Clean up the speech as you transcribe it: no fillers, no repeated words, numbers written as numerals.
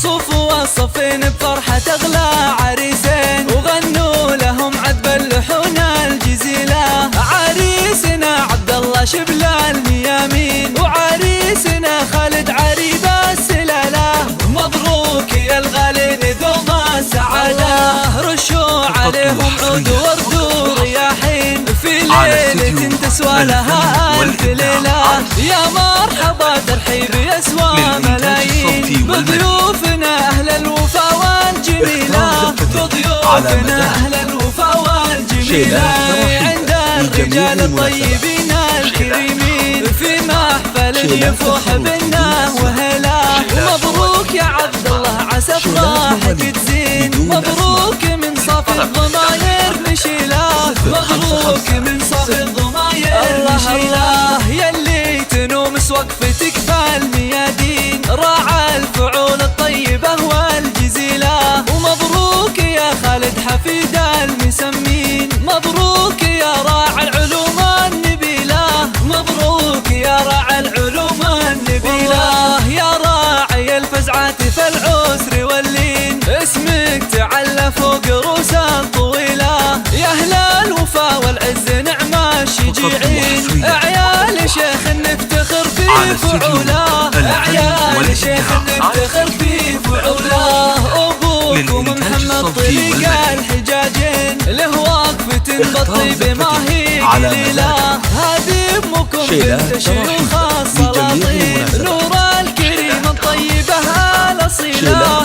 صفوا الصفين بفرحة أغلى عريسين، وغنوا لهم عذب اللحون الجزيلة. عريسنا عبد الله شبل الميامين، وعريسنا خالد عريب السلالة. مبروك يا الغالين ذوب السعادة، رشوا عليهم عود ورد ورياحين، في ليلة تسوى لها ألف ليلة. يا مرحبا ترحيب يسوى ملايين، بضيوفنا أهل الوفا والجميلة، بضيوفنا أهل الوفا والجميلة. عند الرجال الطيبين الكريمين، في محفل يفوح بنا وهلا. مبروك يا عبد الله عسى افراحك تزين، مبروك من صافي الضماير نشيله، مبروك من صافي الضماير نشيله. يلي تنومس وقفتك بالميادين، راعى الفعول الطيبة والجزيلة. ومبروك يا خالد حفيد المسمين، مبروك يا راعى العلوم النبيلة، مبروك يا راعى العلوم النبيلة. يا راعي الفزعات في العسر واللين، اسمك تعلى فوق رؤوس الطويلة. يا أهل الوفا والعز نعم الشجيعين، أعيال شيخ نفتخر في فعوله، أعيال شيخ نفتخر في فعوله. أبوكم محمد طريق الحجاجين، له وقفة بالطيب ما هي قليلة. هذه أمكم بنت شيوخ السلاطين، نور الكريم الطيبة الأصيلة.